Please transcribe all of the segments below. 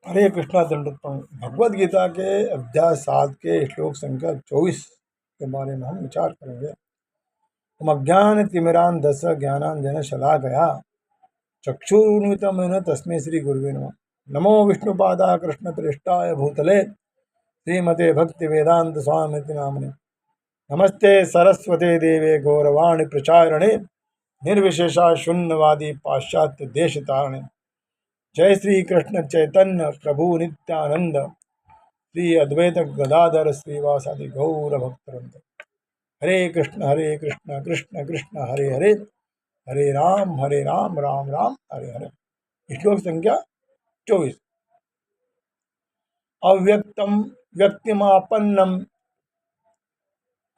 हरे कृष्णा दंडोत्तम। भगवद गीता के अध्याय 7 के श्लोक संख्या 24 के बारे में हम विचार करेंगे। अज्ञान तिमिरान दस ज्ञानांजन शलाकया चक्षुरुन्मिलितं तस्मै श्री गुरुवे नमः। नमो विष्णुपादाय कृष्णप्रेष्ठाय भूतले श्रीमते भक्ति वेदांत स्वामिति नामने। नमस्ते सरस्वते देवे गौरवाणी प्रचारणे निर्विशेषा शून्यवादी पाश्चात्य देश तारणे। जय श्री कृष्ण चैतन्य प्रभु नित्यानंद श्री अद्वैत गदाधर श्रीवासादि गौर भक्तवृंद। हरे कृष्ण कृष्ण कृष्ण हरे हरे, हरे राम राम राम हरे हरे। श्लोक संख्या 24। अव्यक्तम व्यक्तिमापन्नम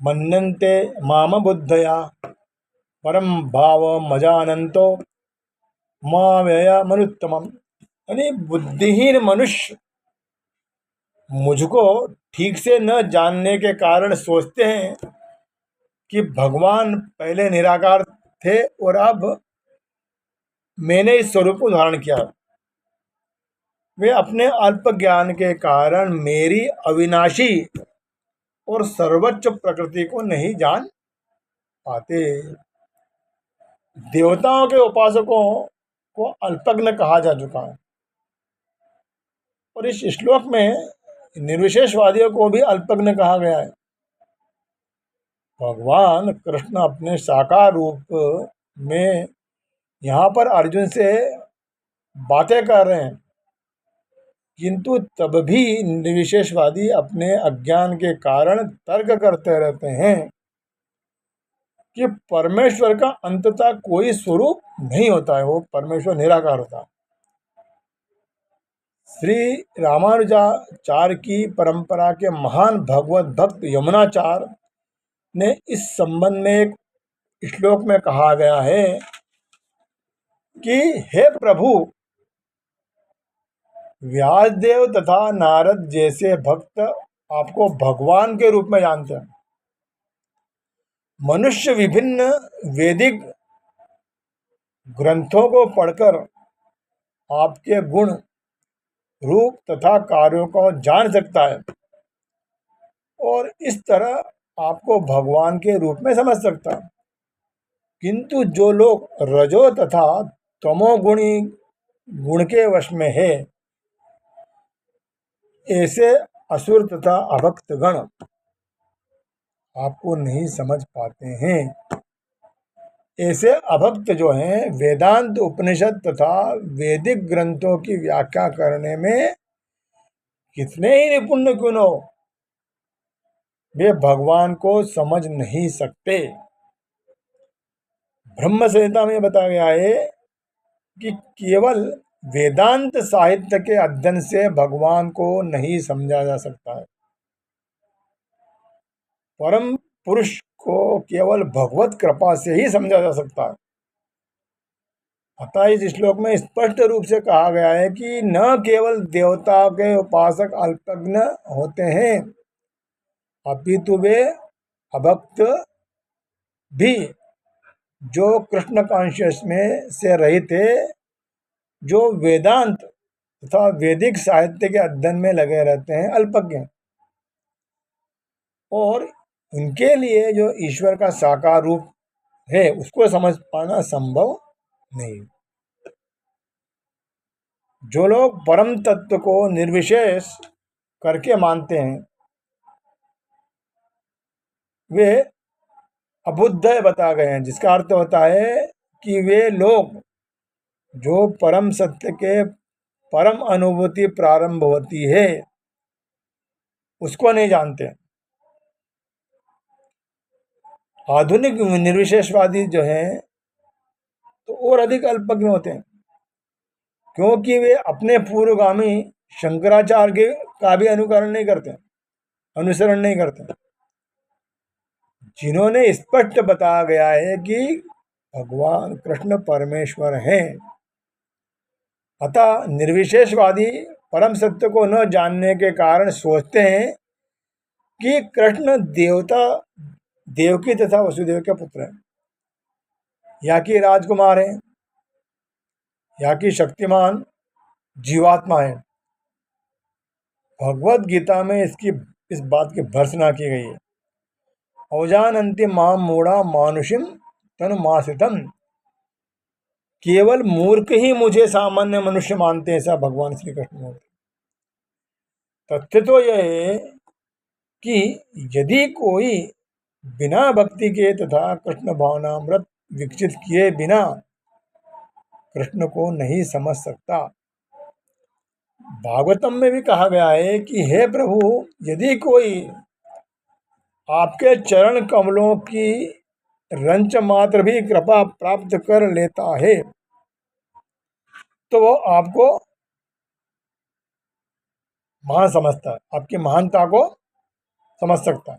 मन्यन्ते माम बुद्धया परम भाव मजानंतो माव्यय मनुत्तमम। यानी बुद्धिहीन मनुष्य मुझको ठीक से न जानने के कारण सोचते हैं कि भगवान पहले निराकार थे और अब मैंने इस स्वरूप को धारण किया। वे अपने अल्प ज्ञान के कारण मेरी अविनाशी और सर्वोच्च प्रकृति को नहीं जान पाते। देवताओं के उपासकों को अल्पज्ञ कहा जा चुका है और इस श्लोक में निर्विशेषवादियों को भी अल्पज्ञ कहा गया है। भगवान कृष्ण अपने साकार रूप में यहाँ पर अर्जुन से बातें कर रहे हैं, किंतु तब भी निर्विशेषवादी अपने अज्ञान के कारण तर्क करते रहते हैं कि परमेश्वर का अंततः कोई स्वरूप नहीं होता है, वो परमेश्वर निराकार होता है। श्री रामानुजाचार्य की परंपरा के महान भगवत भक्त यमुनाचार्य ने इस संबंध में एक श्लोक में कहा गया है कि हे प्रभु, व्यासदेव तथा नारद जैसे भक्त आपको भगवान के रूप में जानते हैं। मनुष्य विभिन्न वैदिक ग्रंथों को पढ़कर आपके गुण, रूप तथा कार्यों को जान सकता है और इस तरह आपको भगवान के रूप में समझ सकता है। किंतु जो लोग रजो तथा तमोगुणी गुण के वश में है, ऐसे असुर तथा अभक्त गण आपको नहीं समझ पाते हैं। ऐसे अभक्त जो हैं वेदांत उपनिषद तथा वैदिक ग्रंथों की व्याख्या करने में कितने ही निपुण क्यों न हो, वे भगवान को समझ नहीं सकते। ब्रह्म संहिता में बताया गया है कि केवल वेदांत साहित्य के अध्ययन से भगवान को नहीं समझा जा सकता है। परम पुरुष को केवल भगवत कृपा से ही समझा जा सकता है। अतः इस श्लोक में स्पष्ट रूप से कहा गया है कि न केवल देवता के उपासक अल्पज्ञ होते हैं, अपितु वे अभक्त भी, जो कृष्ण कॉन्शियस में से रहित थे, जो वेदांत तथा वैदिक साहित्य के अध्ययन में लगे रहते हैं, अल्पज्ञ। और उनके लिए जो ईश्वर का साकार रूप है उसको समझ पाना संभव नहीं। जो लोग परम तत्व को निर्विशेष करके मानते हैं, वे अबुद्ध बता गए हैं, जिसका अर्थ होता है कि वे लोग जो परम सत्य के परम अनुभूति प्रारंभ होती है उसको नहीं जानते। आधुनिक निर्विशेषवादी जो हैं तो और अधिक अल्पज्ञ होते हैं, क्योंकि वे अपने पूर्वगामी शंकराचार्य का भी अनुकरण नहीं करते, अनुसरण नहीं करते, जिन्होंने स्पष्ट बताया गया है कि भगवान कृष्ण परमेश्वर हैं। अतः निर्विशेषवादी परम सत्य को न जानने के कारण सोचते हैं कि कृष्ण देवता देवकी तथा वसुदेव के पुत्र हैं, या कि राजकुमार हैं, या कि शक्तिमान जीवात्मा हैं। भगवत गीता में इस बात की भर्त्सना की गई है। औजानन्ति माम मूढ़ा मानुषिम तनुमासितम, केवल मूर्ख ही मुझे सामान्य मनुष्य मानते हैं, ऐसा भगवान श्री कृष्ण बोलते। तथ्य तो यह है कि यदि कोई बिना भक्ति के तथा कृष्ण भावनामृत विकसित किए बिना कृष्ण को नहीं समझ सकता। भागवतम में भी कहा गया है कि हे प्रभु, यदि कोई आपके चरण कमलों की रंच मात्र भी कृपा प्राप्त कर लेता है तो वो आपको महान समझता है, आपकी महानता को समझ सकता है।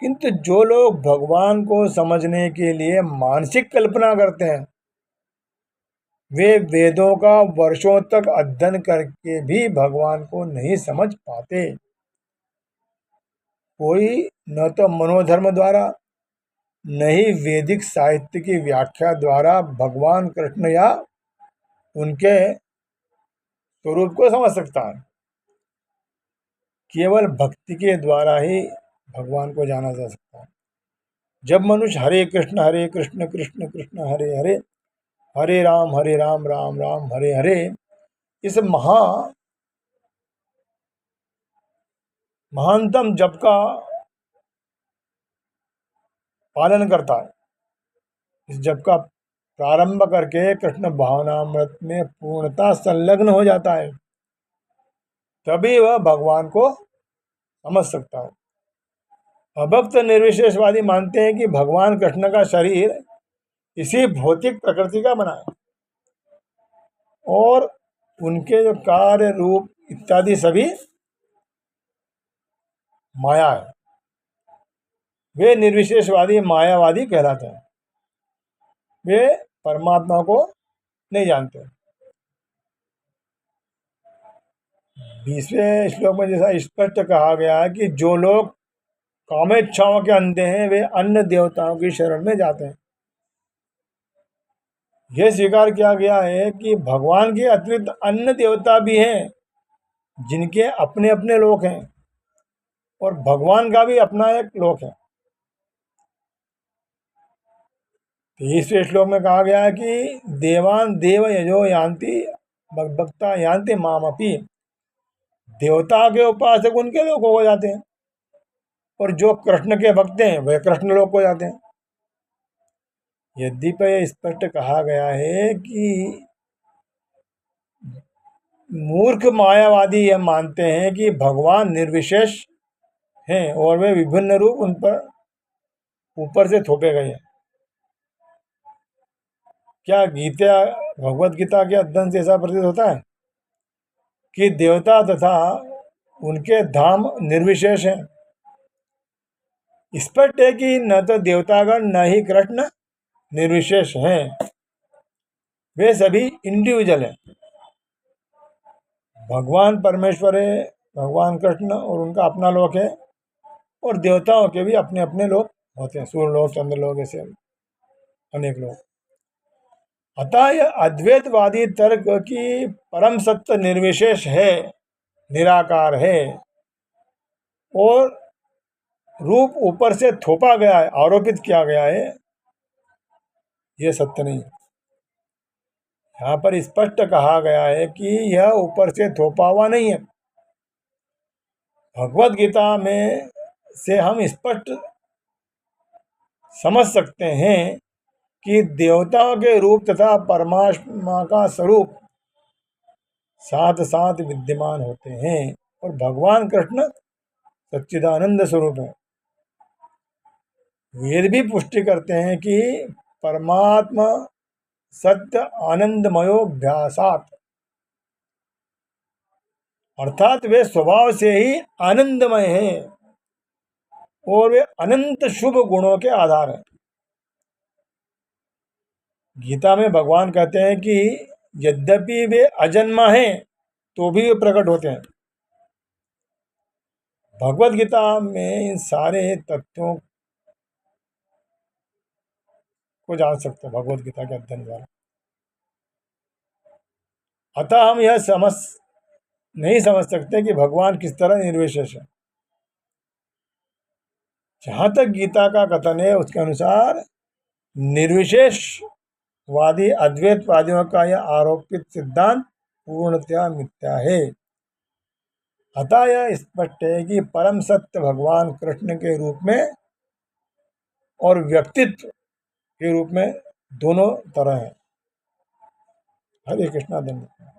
किंतु जो लोग भगवान को समझने के लिए मानसिक कल्पना करते हैं, वे वेदों का वर्षों तक अध्ययन करके भी भगवान को नहीं समझ पाते। कोई न तो मनोधर्म द्वारा, न ही वैदिक साहित्य की व्याख्या द्वारा भगवान कृष्ण या उनके स्वरूप को समझ सकता है। केवल भक्ति के द्वारा ही भगवान को जाना जा सकता है। जब मनुष्य हरे कृष्ण कृष्ण कृष्ण हरे हरे, हरे राम राम राम हरे हरे, इस महानतम जप का पालन करता है, इस जप का प्रारंभ करके कृष्ण भावनामृत में पूर्णता संलग्न हो जाता है, तभी वह भगवान को समझ सकता है। अभक्त निर्विशेषवादी मानते हैं कि भगवान कृष्ण का शरीर इसी भौतिक प्रकृति का बना है और उनके जो कार्य रूप इत्यादि सभी माया है। वे निर्विशेषवादी मायावादी कहलाते हैं। वे परमात्मा को नहीं जानते। 20वें श्लोक में जैसा स्पष्ट कहा गया है कि जो लोग कामेच्छाओं के अंधे हैं वे अन्य देवताओं की शरण में जाते हैं। यह स्वीकार किया गया है कि भगवान के अतिरिक्त अन्य देवता भी हैं जिनके अपने अपने लोक हैं और भगवान का भी अपना एक लोक है। 23वें श्लोक में कहा गया है कि देवान देव यजो यान्ति भक्ता यान्ति मामपि, देवता के उपासक उनके लोक हो जाते हैं और जो कृष्ण के भक्त हैं वह कृष्ण लोक हो जाते हैं। यद्यपि यह स्पष्ट कहा गया है कि मूर्ख मायावादी यह मानते हैं कि भगवान निर्विशेष हैं और वे विभिन्न रूप उन पर ऊपर से थोपे गए हैं। क्या भगवत गीता के अध्ययन से ऐसा प्रतीत होता है कि देवता तथा उनके धाम निर्विशेष हैं? स्पष्ट है कि न तो देवतागण न ही कृष्ण निर्विशेष हैं, वे सभी इंडिविजुअल हैं। भगवान परमेश्वर है, भगवान कृष्ण और उनका अपना लोक है और देवताओं के भी अपने अपने लोक होते हैं, सूर्य लोक, चंद्र लोक, ऐसे अनेक लोग। अतः यह अद्वैतवादी तर्क की परम सत्य निर्विशेष है, निराकार है और रूप ऊपर से थोपा गया है, आरोपित किया गया है, यह सत्य नहीं है। यहाँ पर स्पष्ट कहा गया है कि यह ऊपर से थोपा हुआ नहीं है। भगवत गीता में से हम स्पष्ट समझ सकते हैं कि देवताओं के रूप तथा परमात्मा का स्वरूप साथ साथ विद्यमान होते हैं और भगवान कृष्ण सच्चिदानंद स्वरूप है। वेद भी पुष्टि करते हैं कि परमात्मा सत्य आनंदमयोभ्यासात, अर्थात वे स्वभाव से ही आनंदमय हैं और वे अनंत शुभ गुणों के आधार हैं। गीता में भगवान कहते हैं कि यद्यपि वे अजन्मा हैं तो भी वे प्रकट होते हैं। भगवत गीता में इन सारे तथ्यों को जान सकते हैं भगवत गीता के अध्ययन द्वारा। अतः हम यह नहीं समझ सकते कि भगवान किस तरह निर्विशेष है। जहां तक गीता का कथन है उसके अनुसार निर्विशेषवादी अद्वैतवादियों का यह आरोपित सिद्धांत पूर्णतया मिथ्या है। अतः यह स्पष्ट है कि परम सत्य भगवान कृष्ण के रूप में और व्यक्तित्व के रूप में दोनों तरह हैं। हरे कृष्णा धन्यवाद।